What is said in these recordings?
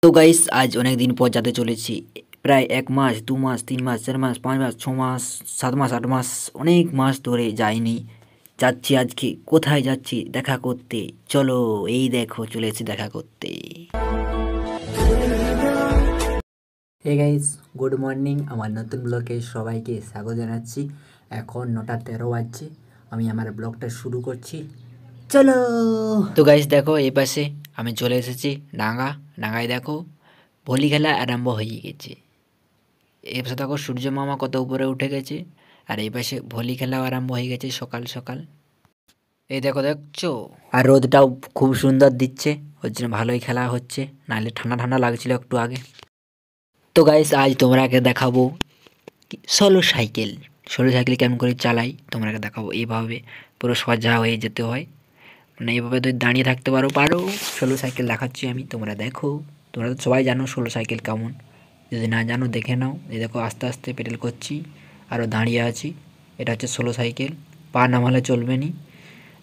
তো গাইস আজ অনেক দিন পর যেতে চলেছি, প্রায় 1 মাস 2 মাস 3 মাস 4 মাস 5 মাস 6 মাস 7 মাস 8 মাস অনেক মাস ধরে যাইনি। যাচ্ছি আজকে। কোথায় যাচ্ছি? দেখা করতে। চলো, এই দেখো চলে এসেছি দেখা করতে। Hey guys, good morning. আমার নতুন ব্লগে সবাইকে স্বাগত জানাচ্ছি। এখন 9:13 বাজছে। আমি আমার ব্লগটা শুরু করছি, চলো। তো গাইস দেখো, এই পাশে আমি চলে এসেছি ডাঙ্গায়। দেখো ভলি খেলা আরম্ভ হয়ে গেছে। এই পাশে দেখো সূর্য মামা কত উপরে উঠে গেছে, আর এই পাশে ভলি খেলাও আরম্ভ হয়ে গেছে সকাল সকাল। এই দেখো, দেখছো? আর রোদটাও খুব সুন্দর দিচ্ছে, ওর জন্য ভালোই খেলা হচ্ছে, নাহলে ঠান্ডা ঠান্ডা লাগছিল একটু আগে। তো গাইস আজ তোমরাকে দেখাবো সোলো সাইকেল কেমন করে চালাই তোমরাকে দেখাবো। এইভাবে পুরো সোজা হয়ে যেতে হয়, মানে এইভাবে তুই দাঁড়িয়ে থাকতে পারো। সোলো সাইকেল দেখাচ্ছি আমি, তোমরা দেখো। তোমরা তো সবাই জানো সোলো সাইকেল কেমন, যদি না জানো দেখে নাও। এই দেখো আস্তে আস্তে পেডেল করছি, আরও দাঁড়িয়ে আছি। এটা হচ্ছে সোলো সাইকেল, পা নামালে চলবে নি।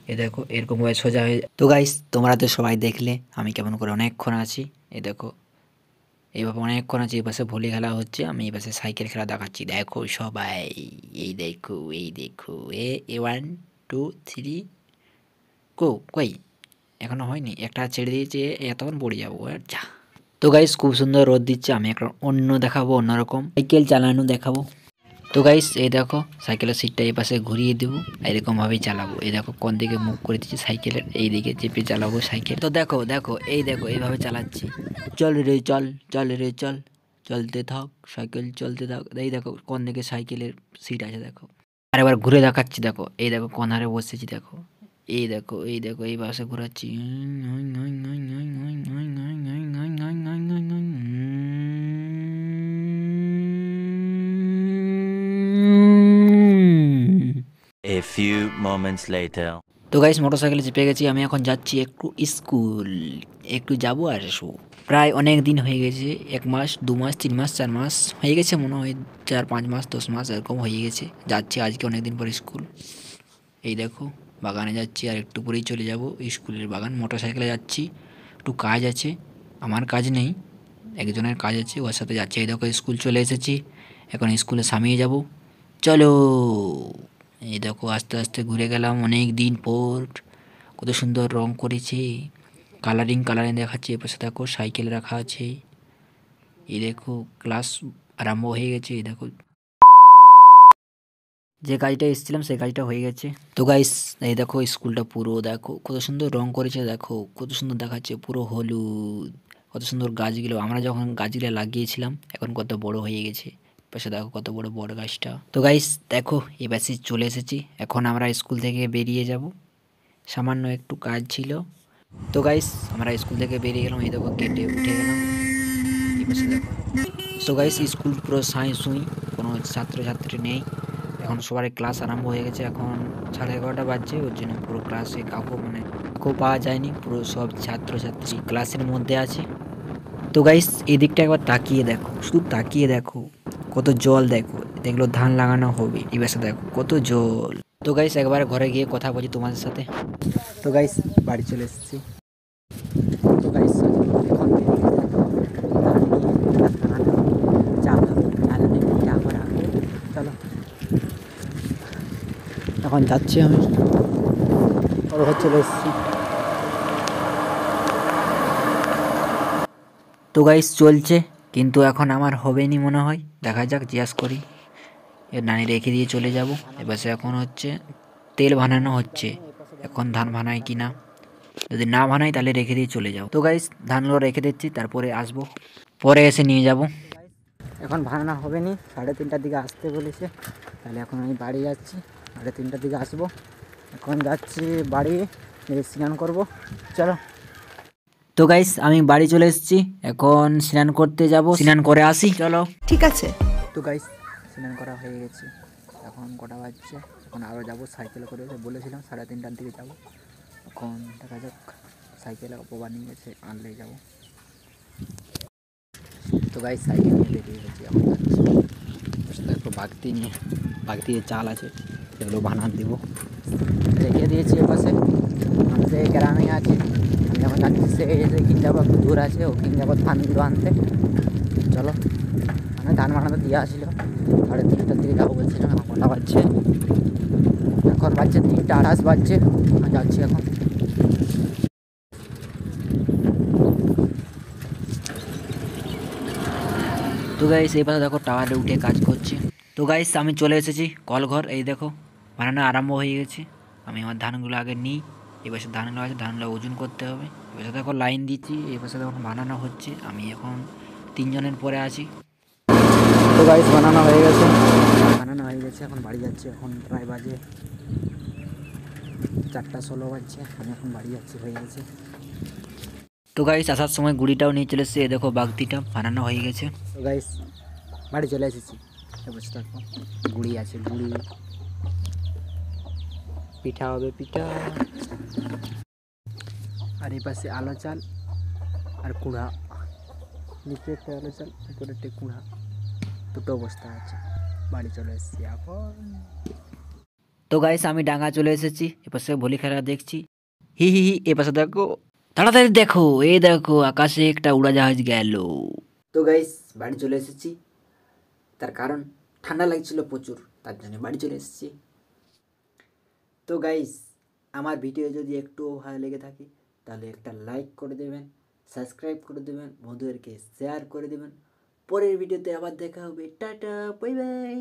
এই দেখো এরকম ভাবে সোজা হয়ে। তো গাইস তোমরা তো সবাই দেখলে আমি কেমন করে অনেকক্ষণ আছি। এই দেখো এইভাবে অনেকক্ষণ আছি। এই পাশে ভলি খেলা হচ্ছে, আমি এই পাশে সাইকেল খেলা দেখাচ্ছি। দেখো সবাই, এই দেখো এ 1 2 3 কই এখনো হয়নি, একটা ছেড়ে দিয়েছে, এতক্ষণ পড়ে যাবো। আচ্ছা, তো গাইস খুব সুন্দর রোদ দিচ্ছে। আমি একটা অন্য দেখাবো, অন্যরকম সাইকেল চালানো দেখাবো। তো গাইস এই দেখো সাইকেলের সিটটা এই পাশে ঘুরিয়ে দেবো, এরকমভাবেই চালাবো। এই দেখো কোন দিকে মুখ করে দিচ্ছি সাইকেলের, এই দিকে চেপে চালাবো সাইকেল। তো দেখো এই দেখো এইভাবে চালাচ্ছি। চল রে চল, চলতে থাক সাইকেল, চলতে থাক। এই দেখো কোন দিকে সাইকেলের সিট আছে দেখো। আর এবার ঘুরে দেখাচ্ছি, দেখো এই দেখো কোন হারে বসেছি। দেখো এই দেখো এই পাশে ঘোরাচ্ছি। A few moments later. তো গাইস মোটরসাইকেলে চেপে গেছি, আমি এখন যাচ্ছি একটু স্কুল, একটু যাবো আর আসবো। প্রায় অনেক দিন হয়ে গেছে, 1 মাস 2 মাস 3 মাস 4 মাস হয়ে গেছে মনে হয়, 4-5 মাস 10 মাস এরকম হয়ে গেছে। যাচ্ছি আজকে অনেক দিন পর স্কুল। এই দেখো বাগানে যাচ্ছি, আর একটু পরেই চলে যাব স্কুলের বাগান। মোটরসাইকেলে যাচ্ছি, একটু কাজ আছে, আমার কাজ নেই, একজনের কাজ আছে, ওর সাথে যাচ্ছি। এই দেখো স্কুল চলে এসেছি, এখন স্কুলে সামিয়ে যাব, চলো। এই দেখো আস্তে আস্তে ঘুরে গেলাম অনেক দিন পর। কত সুন্দর রং করেছে, কালারিং দেখাচ্ছে। এপাশে দেখো সাইকেল রাখা আছে। এই দেখো ক্লাস আরম্ভ হয়ে গেছে। এই দেখো যে কাজটা এসেছিলাম সেই কাজটা হয়ে গেছে। তো গাইস এই দেখো স্কুলটা পুরো দেখো কত সুন্দর রং করেছে, দেখো কত সুন্দর দেখাচ্ছে, পুরো হলুদ। কত সুন্দর গাছগুলো, আমরা যখন গাছগুলো লাগিয়েছিলাম এখন কত বড় হয়ে গেছে। পাশে দেখো কত বড় গাছটা। তো গাইস দেখো এই পাশে চলে এসেছি, এখন আমরা স্কুল থেকে বেরিয়ে যাব, সামান্য একটু কাজ ছিল। তো গাইস আমরা স্কুল থেকে বেরিয়ে গেলাম, এই দেখো গেটে উঠে গেলাম। এই পাশে দেখো। তো গাইস স্কুল পুরো সাঁই সুই, কোনো ছাত্রছাত্রী নেই, এখন সবার ক্লাস আরম্ভ হয়ে গেছে। এখন 11:30 বাজছে, ওর জন্য পুরো ক্লাসে কাউকে পাওয়া যায়নি, পুরো সব ছাত্রছাত্রী ক্লাসের মধ্যে আছে। তো গাইস এই দিকটা একবার তাকিয়ে দেখো, শুধু তাকিয়ে দেখো, কত জল দেখো, দেখলো ধান লাগানো হবে। এই পাশে দেখো কত জল। তো গাইস একবার ঘরে গিয়ে কথা বলি তোমাদের সাথে। তো গাইস বাড়ি চলে এসেছি। তো গাইস এখন চলো এখন যাচ্ছি আমি, ঘর চলে এসেছি। তো গাইস চলছে, কিন্তু এখন আমার হবে নি মনে হয়, দেখা যাক, জিজ্ঞাস করি। এর নানি রেখে দিয়ে চলে যাব। এবার এখন হচ্ছে তেল বানানো হচ্ছে, এখন ধান বানায় কি না, যদি না বানাই তাহলে রেখে দিয়ে চলে যাও। তো গাইস ধানগুলো রেখে দিচ্ছি, তারপরে আসবো, পরে এসে নিয়ে যাব। এখন বানানো হবে নি, 3:30টার দিকে আসতে বলেছে, তাহলে এখন আমি বাড়ি যাচ্ছি, 3:30টার দিকে আসবো। এখন যাচ্ছি বাড়ি, স্নান করব, চলো। তো গাইস আমি বাড়ি চলে এসেছি, এখন স্নান করতে যাব, স্নান করে আসি, চলো। ঠিক আছে। তো গাইস স্নান করা হয়ে গেছে, এখন কটা বাজছে, এখন আরও যাবো সাইকেলে করে, বলেছিলাম 3:30টার দিকে যাব। এখন দেখা যাক, সাইকেলে বাবা নিয়ে গেছে, আনলেই যাব। তো গাইস সাইকেল নিয়ে বেরিয়ে গেছি, এখন যাচ্ছি। দেখো বাগতি চাল আছে, এগুলো বানান দেবো, রেখে দিয়েছি এপাশে। আমাদের গ্রামে আছে, আমি এখন যাচ্ছি সেইখানে যাবো, একটু দূর আছে, ওখানে যাবো ধানগুলো আনতে। চলো, মানে ধান বানাতে দিয়ে আসলো, 3:30টার দিকে যাবো বলছিলাম। এখন কটা বাজছে? এখন বাজছে 3:28 বাজছে। যাচ্ছি এখন। তো গাইস এই পাশে দেখো টাওয়ারে উঠে কাজ করছে। তো গাইস আমি চলে এসেছি কলঘর, এই দেখো বানানো আরম্ভ হয়ে গেছে। আমি আমার ধানগুলো আগে নিই, এই পাশে ধানগুলো আছে, ধানগুলো ওজন করতে হবে। এই পাশে দেখো লাইন দিচ্ছি, এই পাশে দেখো বানানো হচ্ছে। আমি এখন 3 জনের পরে আছি। তো গাইস বানানো হয়ে গেছে, এখন বাড়ি যাচ্ছি। এখন প্রায় বাজে 4:16 বাজছে। আমি এখন বাড়ি যাচ্ছি, হয়ে গেছে। তো গাইস আসার সময় গুড়িটাও নিয়ে চলে এসেছি, এই দেখো বাগদিটা বানানো হয়ে গেছে। তো গাইস বাড়ি চলে এসেছি, বসে থাকো। গুড়ি আছে, গুড়ি পিঠা হবে, পিঠা। আর এই পাশে আলো চাল আর কুড়া, নিচে একটা আলো চাল, উপরে একটা কুড়া, দুটো অবস্থা আছে। বাড়ি চলে এসেছি এখন। তো গাইস আমি ডাঙ্গা চলে এসেছি, এপাশে ভলি খেলা দেখছি। হি হি হি, এপাশে দেখো, তাড়াতাড়ি দেখো, এই দেখো আকাশে একটা উড়াজাহাজ গেল। তো গাইস বাড়ি চলে এসেছি, তার কারণ ঠান্ডা লাগছিল প্রচুর, তার জন্য বাড়ি চলে এসেছি। তো গাইস আমার ভিডিও যদি একটু ভালো লেগে থাকে তাহলে একটা লাইক করে দেবেন, সাবস্ক্রাইব করে দেবেন, বন্ধুদেরকে শেয়ার করে দেবেন। পরের ভিডিওতে আবার দেখা হবে। Tata, bye bye.